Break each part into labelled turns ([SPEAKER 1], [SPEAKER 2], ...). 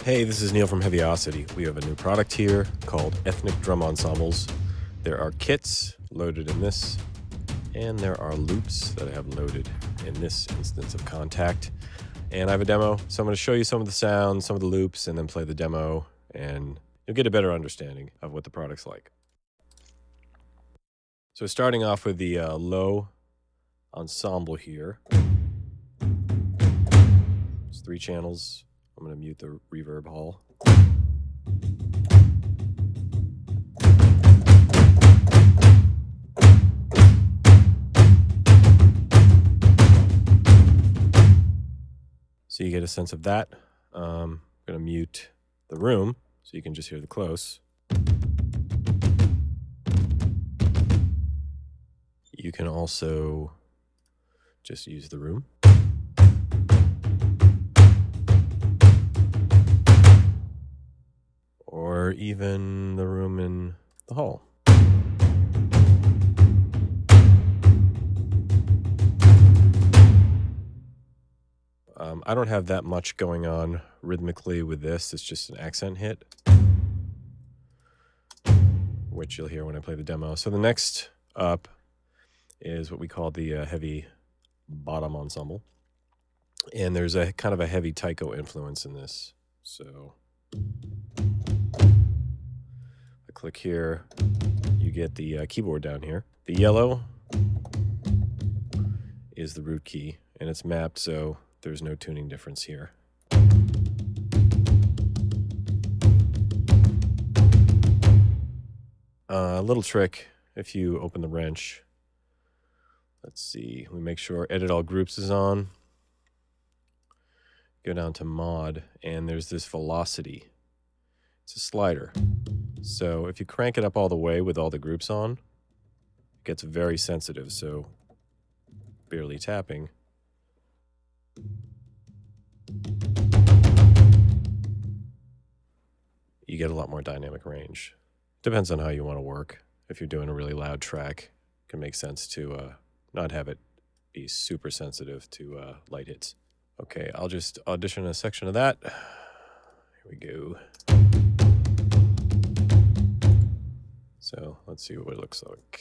[SPEAKER 1] Hey, this is Neil from Heavyocity. We have a new product here called Ethnic Drum Ensembles. There are kits loaded in this, and there are loops that I have loaded in this instance of Contact. And I have a demo, so I'm going to show you some of the sounds, some of the loops, and then play the demo, and you'll get a better understanding of what the product's like. So starting off with the low ensemble here. It's 3 channels. I'm going to mute the reverb hall. So you get a sense of that. I'm going to mute the room so you can just hear the close. You can also just use the room. Or even the room in the hall. I don't have that much going on rhythmically with this. It's just an accent hit, which you'll hear when I play the demo. So the next up is what we call the heavy bottom ensemble. And there's a kind of a heavy taiko influence in this. So I click here, you get the keyboard down here. The yellow is the root key, and it's mapped so there's no tuning difference here. A little trick, if you open the wrench, let's see, we make sure Edit All Groups is on. Go down to Mod, and there's this velocity. It's a slider. So if you crank it up all the way with all the groups on, it gets very sensitive, so barely tapping. You get a lot more dynamic range. Depends on how you want to work. If you're doing a really loud track, it can make sense to not have it be super sensitive to light hits. Okay, I'll just audition a section of that. Here we go. So let's see what it looks like.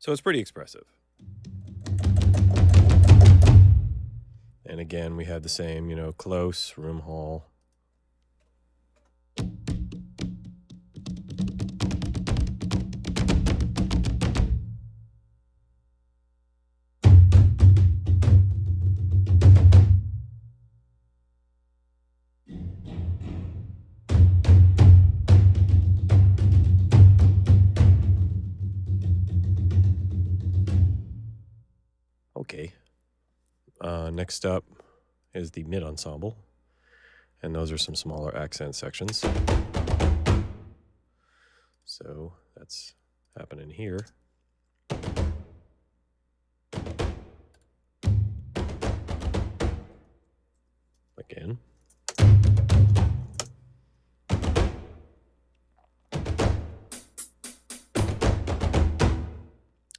[SPEAKER 1] So it's pretty expressive. And again, we have the same, close, room hall. Okay. Next up is the mid ensemble, and those are some smaller accent sections. So that's happening here. Again.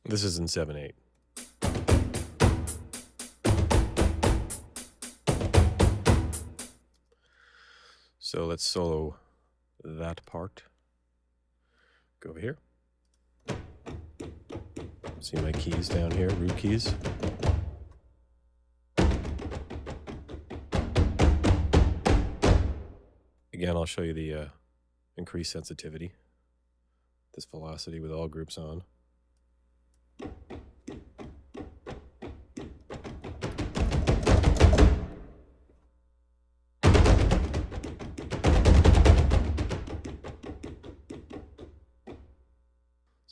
[SPEAKER 1] This is in 7/8. So let's solo that part. Go over here. See my keys down here, root keys. Again, I'll show you the increased sensitivity. This velocity with all groups on.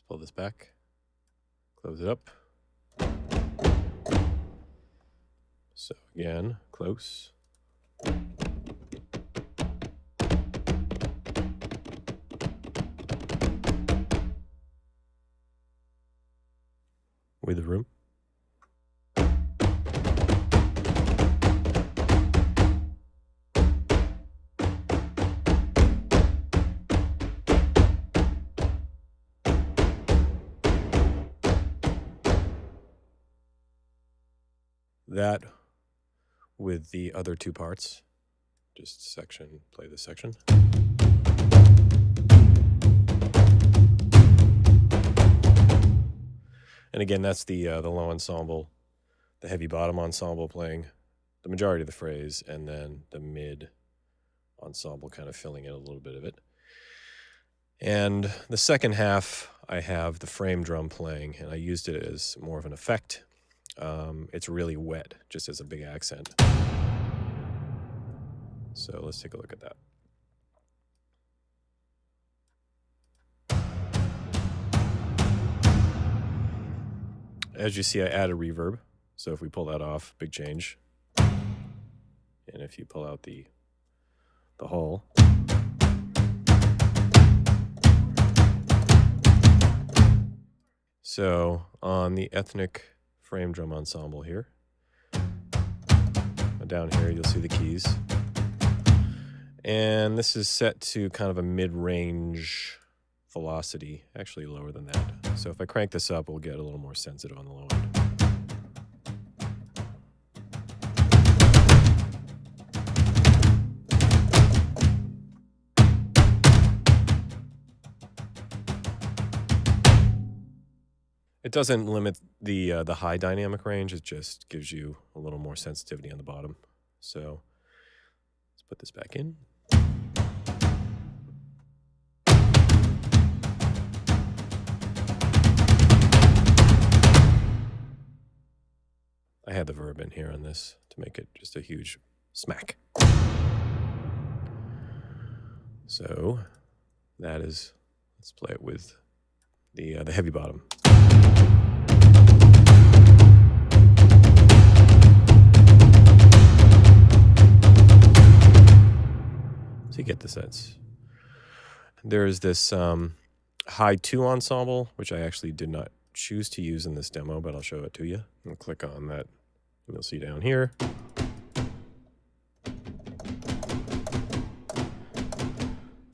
[SPEAKER 1] Pull this back, close it up. So again, close. With the room. that with the other two parts. Just section, play this section. And again, that's the low ensemble, the heavy bottom ensemble playing the majority of the phrase, and then the mid ensemble kind of filling in a little bit of it. And the second half, I have the frame drum playing, and I used it as more of an effect. It's really wet, just as a big accent. So let's take a look at that. As you see, I add a reverb. So if we pull that off, big change. And if you pull out the hole, so on the ethnic frame drum ensemble here, down here you'll see the keys. And this is set to kind of a mid-range velocity, actually lower than that. So if I crank this up, we'll get a little more sensitive on the low end. It doesn't limit the high dynamic range, it just gives you a little more sensitivity on the bottom. So let's put this back in. I had the verb in here on this to make it just a huge smack. So that is, let's play it with the heavy bottom. So you get the sense. There's this high 2 ensemble, which I actually did not choose to use in this demo, but I'll show it to you. I'll click on that, and you'll see down here.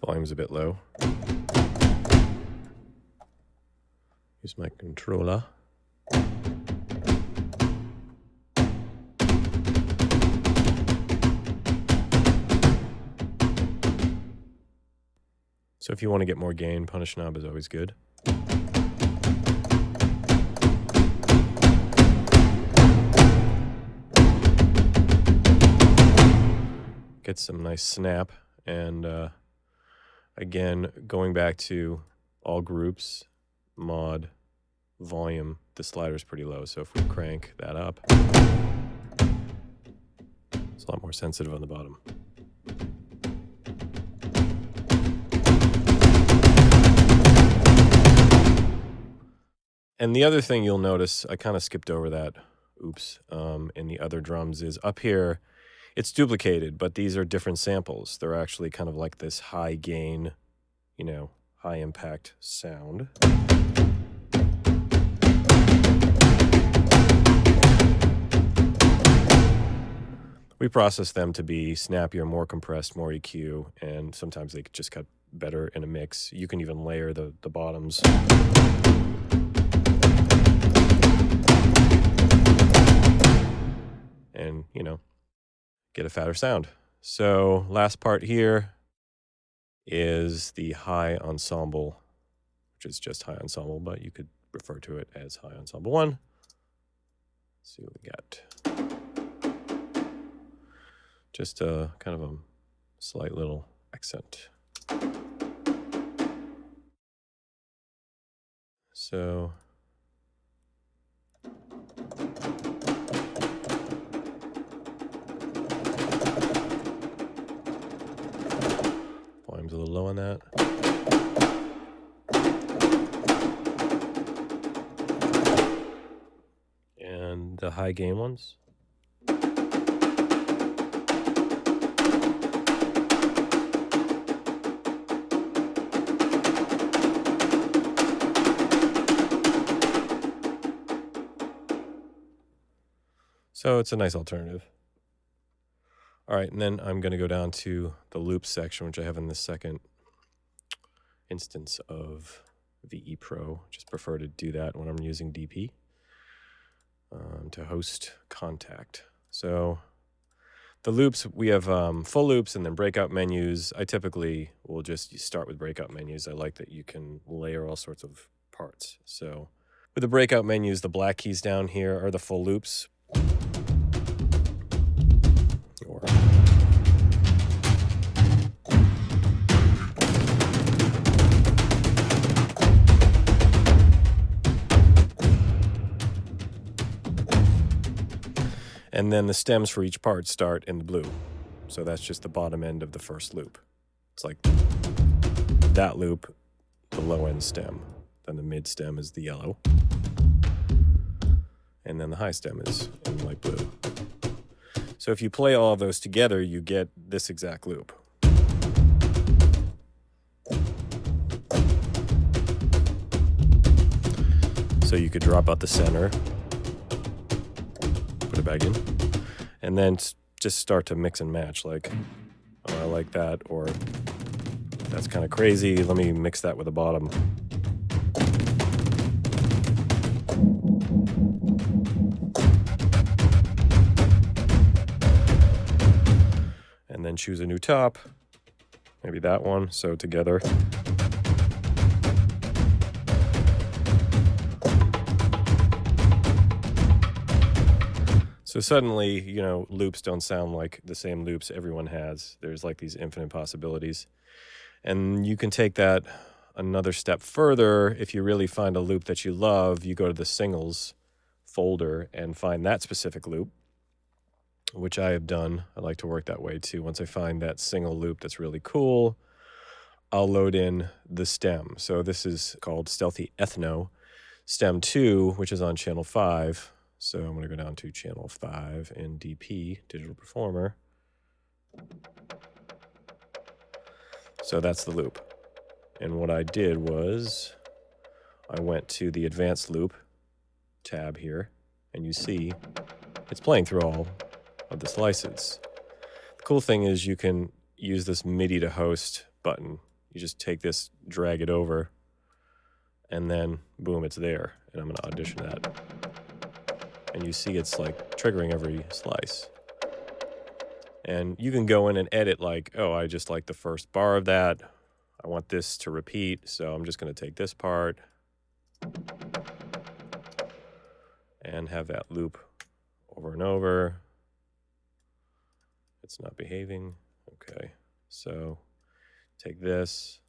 [SPEAKER 1] Volume's a bit low. Use my controller. So if you want to get more gain, punish knob is always good. Get some nice snap, and again, going back to all groups, mod, volume, the slider's pretty low, so if we crank that up, it's a lot more sensitive on the bottom. And the other thing you'll notice, I kind of skipped over that, in the other drums, is up here, it's duplicated, but these are different samples. They're actually kind of like this high gain, you know, high impact sound. We process them to be snappier, more compressed, more EQ, and sometimes they just cut better in a mix. You can even layer the bottoms. And, you know, get a fatter sound. So last part here is the high ensemble, which is just high ensemble, but you could refer to it as high ensemble 1. Let's see what we got. Just a kind of a slight little accent. So volume's a little low on that. And the high gain ones. So it's a nice alternative. All right, and then I'm going to go down to the loop section, which I have in the second instance of VE Pro. Just prefer to do that when I'm using DP. to host contact. So the loops, we have full loops and then breakout menus. I typically will just start with breakout menus. I like that you can layer all sorts of parts. So with the breakout menus, the black keys down here are the full loops. Or and then the stems for each part start in the blue. So that's just the bottom end of the first loop. It's like that loop, the low end stem. Then the mid stem is the yellow. And then the high stem is in light blue. So if you play all of those together, you get this exact loop. So you could drop out the center, put it back in, and then just start to mix and match, like, oh, I like that, or that's kind of crazy, let me mix that with the bottom. And then choose a new top, maybe that one, so together. So suddenly, you know, loops don't sound like the same loops everyone has. There's like these infinite possibilities. And you can take that another step further. If you really find a loop that you love, you go to the singles folder and find that specific loop, which I have done. I like to work that way too. Once I find that single loop that's really cool, I'll load in the stem. So this is called Stealthy Ethno, stem 2, which is on channel 5. So I'm going to go down to channel 5 in DP, Digital Performer. So that's the loop. And what I did was I went to the advanced loop tab here, and you see it's playing through all of the slices. The cool thing is you can use this MIDI to host button. You just take this, drag it over, and then boom, it's there. And I'm going to audition that. And you see it's like triggering every slice. And you can go in and edit like, oh, I just like the first bar of that. I want this to repeat, so I'm just going to take this part and have that loop over and over. It's not behaving. Okay, so take this.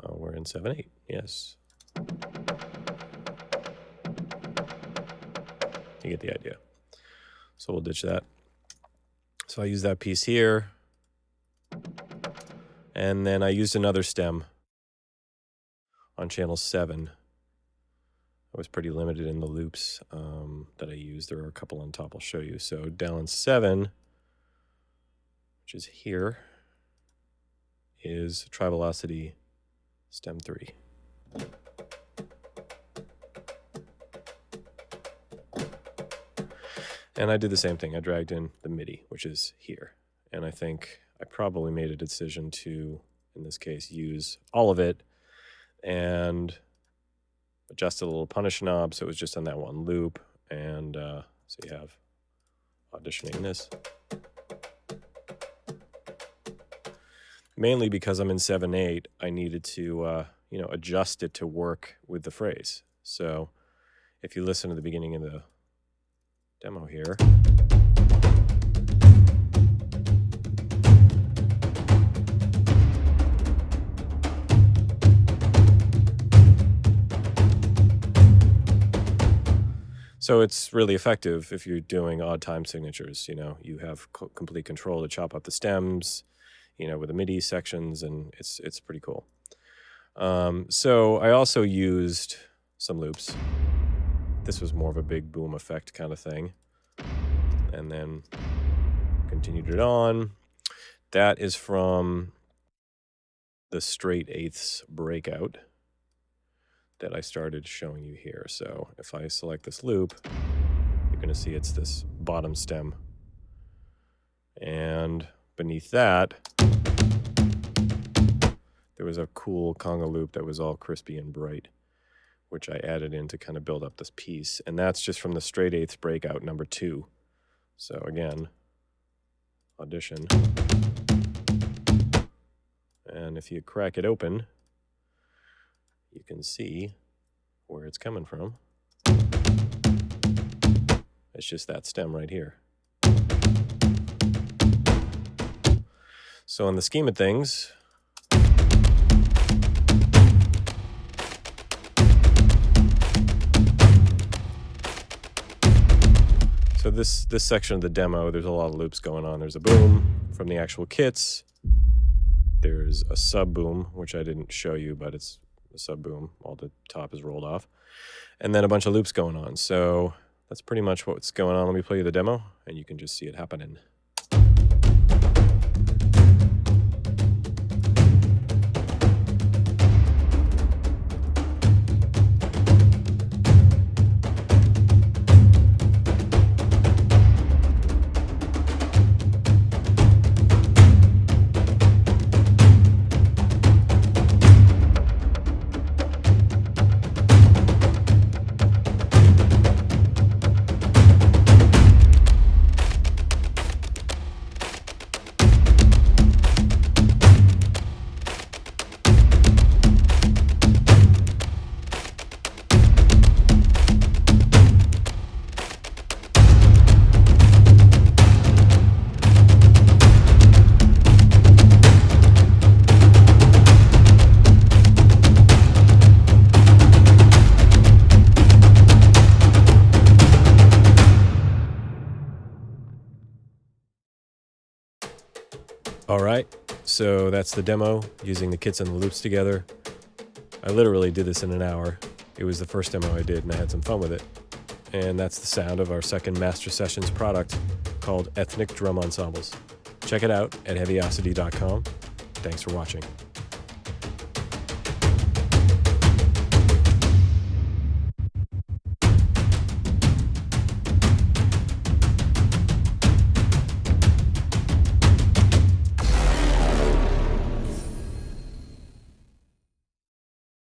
[SPEAKER 1] Oh, we're in 7/8, yes. You get the idea. So we'll ditch that. So I use that piece here. And then I used another stem on channel 7. I was pretty limited in the loops that I used. There are a couple on top I'll show you. So down 7, which is here, is Trivelocity stem 3. And I did the same thing. I dragged in the MIDI, which is here. And I think I probably made a decision to, in this case, use all of it and adjust a little punish knob so it was just on that one loop. And so you have auditioning this. Mainly because I'm in 7/8, I needed to adjust it to work with the phrase. So if you listen to the beginning of the demo here. So it's really effective if you're doing odd time signatures. You know, you have complete control to chop up the stems, with the MIDI sections, and it's pretty cool. So I also used some loops. This was more of a big boom effect kind of thing. And then continued it on. That is from the straight eighths breakout that I started showing you here. So if I select this loop, you're going to see it's this bottom stem. And beneath that, there was a cool conga loop that was all crispy and bright, which I added in to kind of build up this piece. And that's just from the straight eighths breakout number 2. So again, audition. And if you crack it open, you can see where it's coming from. It's just that stem right here. So in the scheme of things, so this section of the demo, there's a lot of loops going on. There's a boom from the actual kits. There's a sub boom, which I didn't show you, but it's a sub boom. All the top is rolled off. And then a bunch of loops going on. So that's pretty much what's going on. Let me play you the demo, and you can just see it happening. All right, so that's the demo using the kits and the loops together. I literally did this in an hour. It was the first demo I did, and I had some fun with it. And that's the sound of our second Master Sessions product called Ethnic Drum Ensembles. Check it out at heavyocity.com. Thanks for watching.